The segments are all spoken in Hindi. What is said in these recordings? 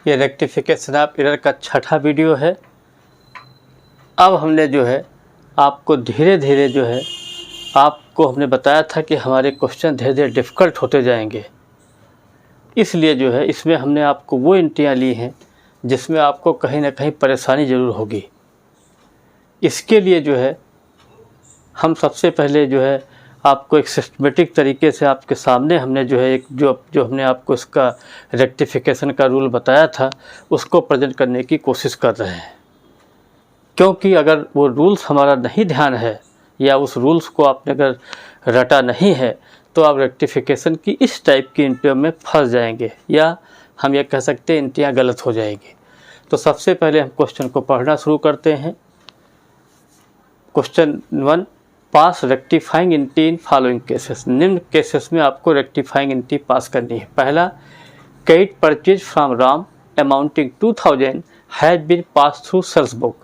ये रेक्टिफिकेशन ऑफ एरर का छठा वीडियो है। अब हमने जो है आपको धीरे धीरे जो है आपको हमने बताया था कि हमारे क्वेश्चन धीरे धीरे डिफ़िकल्ट होते जाएंगे, इसलिए जो है इसमें हमने आपको वो एंट्रियाँ ली हैं जिसमें आपको कहीं ना कहीं परेशानी ज़रूर होगी। इसके लिए जो है हम सबसे पहले जो है आपको एक सिस्टमेटिक तरीके से आपके सामने हमने जो है एक जो हमने आपको इसका रेक्टिफिकेशन का रूल बताया था उसको प्रेजेंट करने की कोशिश कर रहे हैं, क्योंकि अगर वो रूल्स हमारा नहीं ध्यान है या उस रूल्स को आपने अगर रटा नहीं है तो आप रेक्टिफिकेशन की इस टाइप की एंट्रियों में फंस जाएंगे, या हम ये कह सकते हैं एंट्रियाँ गलत हो जाएगी। तो सबसे पहले हम क्वेश्चन को पढ़ना शुरू करते हैं। Question 1, pass rectifying entry in following cases. निम्न केसेस में आपको रेक्टिफाइंग एंट्री पास करनी है। पहला, credit purchase from Ram amounting 2000 has been pass through sales book.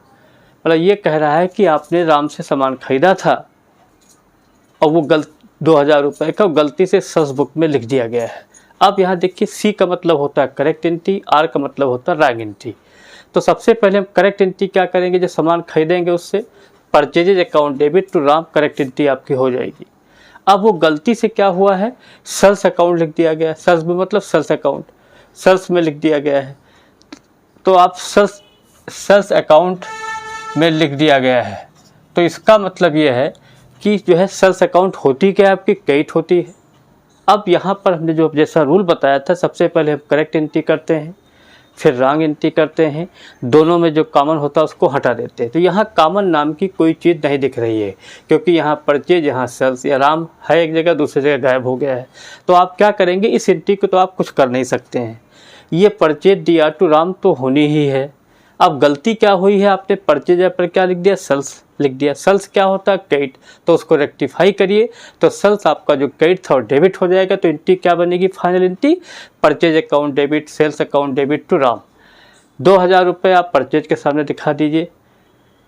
मतलब ये कह रहा है कि आपने राम से सामान खरीदा था और वो 2000 रुपये का गलती से सेल्स बुक में लिख दिया गया है। अब यहाँ देखिए, सी का मतलब होता है करेक्ट एंट्री, आर का मतलब होता है रॉन्ग एंट्री। तो सबसे पहले हम करेक्ट एंट्री क्या करेंगे, जो सामान खरीदेंगे उससे purchases account debit to Ram, correct entry आपकी हो जाएगी। अब वो गलती से क्या हुआ है, सेल्स अकाउंट लिख दिया गया है। सेल्स में मतलब सेल्स अकाउंट, सेल्स में लिख दिया गया है, तो आप सेल्स अकाउंट में लिख दिया गया है। तो इसका मतलब ये है कि जो है सेल्स अकाउंट होती क्या है आपकी, क्रेडिट होती है। अब यहाँ पर हमने जो जैसा रूल बताया था, सबसे पहले हम करेक्ट एंट्री करते हैं, फिर रॉन्ग एंट्री करते हैं, दोनों में जो कॉमन होता है उसको हटा देते हैं। तो यहाँ कॉमन नाम की कोई चीज़ नहीं दिख रही है, क्योंकि यहाँ परचेज, यहाँ सेल्स, या राम है एक जगह, दूसरी जगह गायब हो गया है। तो आप क्या करेंगे, इस एंट्री को तो आप कुछ कर नहीं सकते हैं। ये परचेज दिया टू राम तो होनी ही है। अब गलती क्या हुई है, आपने परचेज पर क्या लिख दिया, सेल्स लिख दिया। सेल्स क्या होता है, क्रेडिट, तो उसको रेक्टिफाई करिए। तो सेल्स आपका जो क्रेडिट था वो डेबिट हो जाएगा। तो एंट्री क्या बनेगी, final entry purchase account debit, sales account debit to Ram. 2000 रुपये आप परचेज के सामने दिखा दीजिए।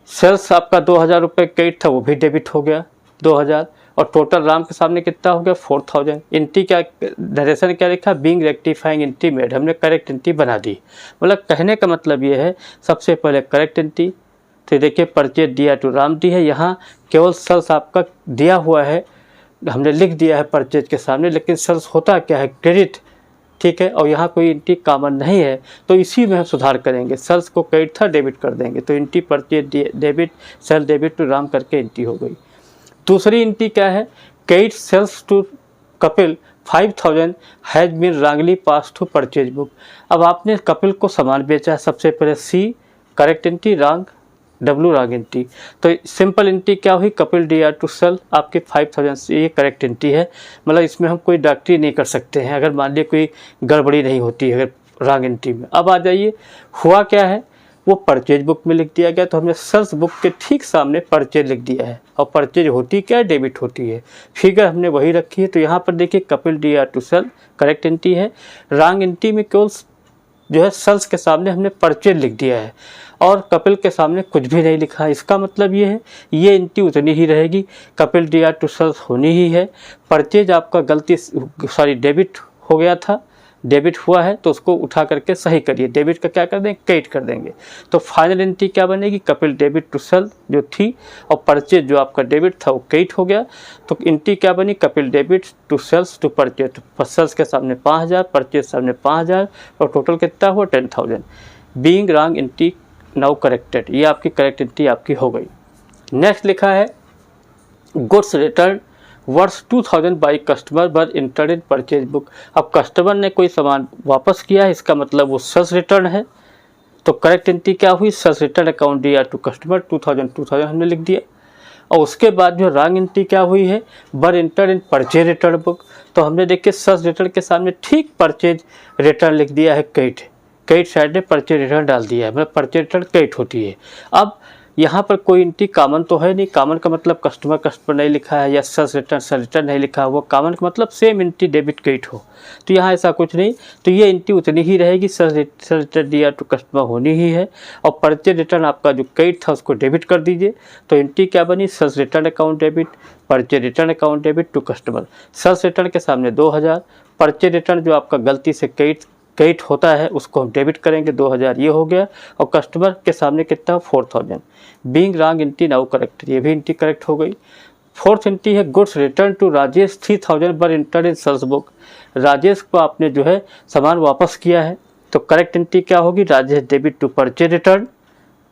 सेल्स आपका 2000 रुपये क्रेडिट था, वो भी डेबिट हो गया 2000, और टोटल राम के सामने कितना हो गया, 4000। एंट्री क्या, नरेशन क्या लिखा, बीइंग रेक्टिफाइंग एंट्री मेड, हमने करेक्ट एंट्री बना दी। मतलब कहने का मतलब ये है, सबसे पहले करेक्ट एंट्री। तो देखिए, परचेज दिया टू राम दी है, यहाँ केवल सेल्स आपका दिया हुआ है, हमने लिख दिया है परचेज के सामने, लेकिन सेल्स होता क्या है, क्रेडिट, ठीक है। और यहाँ कोई एंट्री कॉमन नहीं है, तो इसी में हम सुधार करेंगे। सेल्स को क्रेडिट था, डेबिट कर देंगे। तो entry purchase debit, sale debit to Ram करके एंट्री हो गई। दूसरी एंट्री क्या है, credit sales to Kapil 5000 has been wrongly pass to purchase book. अब आपने कपिल को सामान बेचा है, सबसे पहले see correct entry, wrong W wrong entry. तो सिंपल एंट्री क्या हुई, Kapil D R to sale आपके 5000 से, ये करेक्ट एंट्री है। मतलब इसमें हम कोई डॉक्टरी नहीं कर सकते हैं अगर मान लिया कोई गड़बड़ी नहीं होती है अगर रॉन्ग एंट्री में। अब आ जाइए, हुआ क्या है, वो परचेज बुक में लिख दिया गया, तो हमने सेल्स बुक के ठीक सामने परचेज लिख दिया है। और परचेज होती क्या है, डेबिट होती है। फिगर हमने वही रखी है। तो यहाँ पर देखिए, Kapil D R to sale correct entry है। रॉन्ग एंट्री में केवल जो है सेल्स के सामने हमने परचेज लिख दिया है और कपिल के सामने कुछ भी नहीं लिखा है। इसका मतलब ये है, ये एंट्री उतनी ही रहेगी, Kapil D R to sales होनी ही है। परचेज आपका डेबिट हो गया था, डेबिट हुआ है, तो उसको उठा करके सही करिए। डेबिट का क्या कर देंगे, क्रेडिट कर देंगे। तो फाइनल एंट्री क्या बनेगी, कपिल डेबिट टू सेल जो थी, और परचेज जो आपका डेबिट था वो क्रेडिट हो गया। तो एंट्री क्या बनी, Kapil debit to sales to purchase. तो सेल्स के सामने 5000, परचेज सामने 5000, और टोटल कितना हुआ 10000। Being wrong entry now corrected, ये आपकी करेक्ट एंट्री आपकी हो गई। नेक्स्ट लिखा है, goods return worth 2000 by customer बर इंटर्ड इन परचेज बुक। अब कस्टमर ने कोई सामान वापस किया है, इसका मतलब वो सेल्स रिटर्न है। तो करेक्ट एंट्री क्या हुई, सेल्स रिटर्न अकाउंट दिया टू कस्टमर 2000 हमने लिख दिया। और उसके बाद जो रॉन्ग एंट्री क्या हुई है, बर entered in purchase return book. तो हमने देखिए सेल्स रिटर्न के सामने ठीक परचेज रिटर्न लिख दिया है, क्रेडिट साइड ने परचेज रिटर्न डाल दिया है, मतलब परचेज रिटर्न क्रेडिट होती है। अब यहाँ पर कोई एंट्री कॉमन तो है नहीं, कॉमन का मतलब कस्टमर नहीं लिखा है, या सेल्स रिटर्न नहीं लिखा है, वो कॉमन का मतलब सेम एंट्री डेबिट क्रेडिट हो। तो यहाँ ऐसा कुछ नहीं, तो ये एंट्री उतनी ही रहेगी, सेल्स रिटर्न दिया टू कस्टमर होनी ही है। और परचेज रिटर्न आपका जो क्रेडिट था उसको डेबिट कर दीजिए। तो एंट्री क्या बनी, sales return account debit, purchase return account debit to customer. Sales return के सामने 2000, परचेज रिटर्न जो आपका गलती से क्रेडिट क्रेडिट होता है उसको हम डेबिट करेंगे, 2000 ये हो गया। और कस्टमर के सामने कितना 4000। Being wrong entry now correct, ये भी एंट्री करेक्ट हो गई। फोर्थ एंट्री है गुड्स रिटर्न टू राजेश 3000 बर इंटर इन सेल्स बुक। राजेश को आपने जो है सामान वापस किया है, तो करेक्ट एंट्री क्या होगी, Rajesh debit to purchase return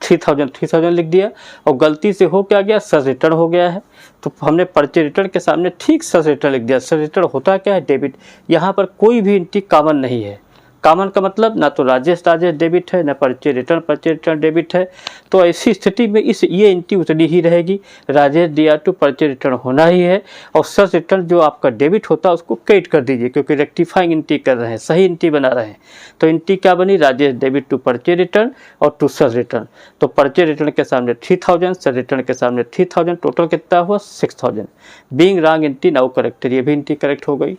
3000 लिख दिया। और गलती से हो क्या गया, सेल्स रिटर्न हो गया है, तो हमने परचेज रिटर्न के सामने ठीक सेल्स रिटर्न लिख दिया। सेल्स रिटर्न होता क्या है, डेबिट। यहाँ पर कोई भी एंट्री कॉमन नहीं है। कॉमन का मतलब ना तो राजेश डेबिट है, ना परचेज रिटर्न डेबिट है। तो ऐसी स्थिति में ये एंट्री उतनी ही रहेगी, राजेश दिया टू परचेज रिटर्न होना ही है। और सेल्स रिटर्न जो आपका डेबिट होता है उसको क्रेडिट कर दीजिए, क्योंकि रेक्टिफाइंग एंट्री कर रहे हैं, सही एंट्री बना रहे हैं। तो एंट्री क्या बनी, Rajesh debit to purchase return और टू सेल्स रिटर्न। तो परचेज रिटर्न के सामने 3000, सेल्स रिटर्न के सामने 3000, टोटल कितना हुआ 6000। Being wrong entry now correct, ये भी एंट्री करेक्ट हो गई।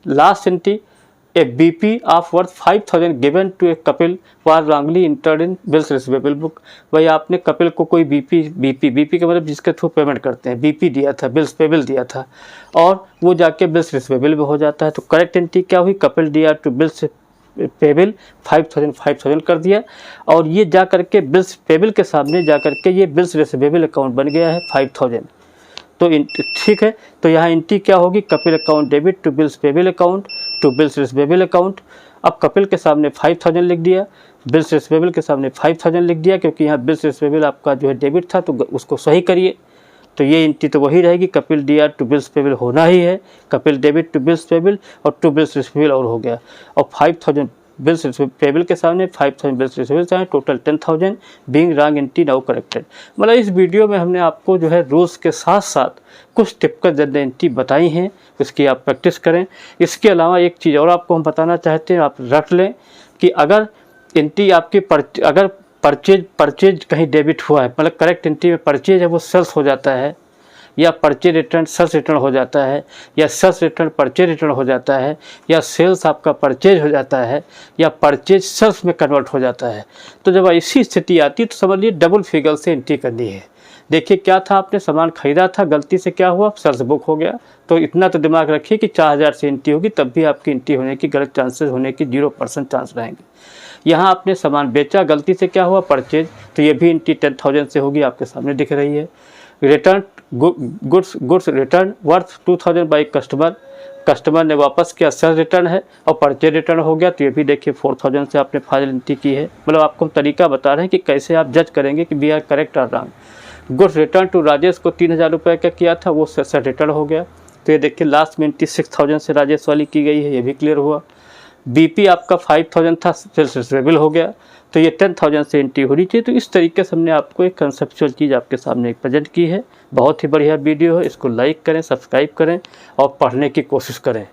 Last entry, A BP of worth 5000 given to a couple was wrongly entered in bills receivable book। भाई आपने कपिल को कोई बीपी के मतलब जिसके थ्रू पेमेंट करते हैं, बीपी दिया था, बिल्स पेबल दिया था, और वो जाके बिल्स रिसीवेबल में हो जाता है। तो करेक्ट एंट्री क्या हुई, कपिल दिया टू बिल्स पेबल 5000 कर दिया, और ये जा करके बिल्स पेबल के सामने जा करके ये बिल्स रिसीवेबल अकाउंट बन गया है 5000। तो ठीक है, तो यहाँ एंट्री क्या होगी, Kapil account debit to bills payable account to bills receivable account. अब कपिल के सामने 5000 लिख दिया, बिल्स रिसीवेबल के सामने 5000 लिख दिया, क्योंकि यहाँ बिल्स रिसीवेबल आपका जो है डेबिट था, तो उसको सही करिए। तो ये एंट्री तो वही रहेगी, कपिल दिया टू बिल्स पेबल होना ही है, Kapil debit to bills payable और टू बिल्स रिसीवेबल और हो गया। और 5000 बिल्स पेबल के सामने 5000 बिल्स रिसीवेबल चाहे, total 10000। Being wrong entry now corrected. मतलब इस वीडियो में हमने आपको जो है रूल्स के साथ साथ कुछ टिपिकल जनरल एंट्री बताई हैं, इसकी आप प्रैक्टिस करें। इसके अलावा एक चीज़ और आपको हम बताना चाहते हैं, आप रख लें कि अगर एंट्री आपकी अगर परचेज कहीं डेबिट हुआ है, मतलब करेक्ट एंट्री में परचेज है वो सेल्स हो जाता है, या परचेज रिटर्न सेल्स रिटर्न हो जाता है, या सेल्स रिटर्न परचेज रिटर्न हो जाता है, या सेल्स आपका परचेज हो जाता है, या परचेज सेल्स में कन्वर्ट हो जाता है। तो जब ऐसी स्थिति आती है तो समझ लीजिए डबल फिगर से एंट्री करनी है। देखिए क्या था, आपने सामान खरीदा था, गलती से क्या हुआ, सेल्स बुक हो गया। तो इतना तो दिमाग रखिए कि 4000 से एंट्री होगी, तब भी आपकी एंट्री होने की गलत चांसेस होने की 0% चांस रहेंगे। यहाँ आपने सामान बेचा, गलती से क्या हुआ, परचेज, तो ये भी एंट्री 10000 से होगी, आपके सामने दिख रही है। Return goods return worth 2000 by customer ने वापस किया, सेल्स रिटर्न है और परचेज रिटर्न हो गया, तो ये भी देखिए 4000 से आपने फाइनल एंट्री की है। मतलब आपको हम तरीका बता रहे हैं कि कैसे आप जज करेंगे कि वी आर करेक्ट और wrong. Goods return to Rajesh को 3000 रुपये का किया था, वो सेल्स रिटर्न हो गया, तो ये देखिए लास्ट में एंट्री 6000 से राजेश वाली की गई है, ये भी क्लियर हुआ। बीपी आपका 5000 था, सेल्स रिसीवेबल हो गया, तो ये 10000 से एंट्री होनी चाहिए। तो इस तरीके से हमने आपको एक कंसेप्चुअल चीज़ आपके सामने प्रेजेंट की है। बहुत ही बढ़िया वीडियो है, इसको लाइक करें, सब्सक्राइब करें और पढ़ने की कोशिश करें।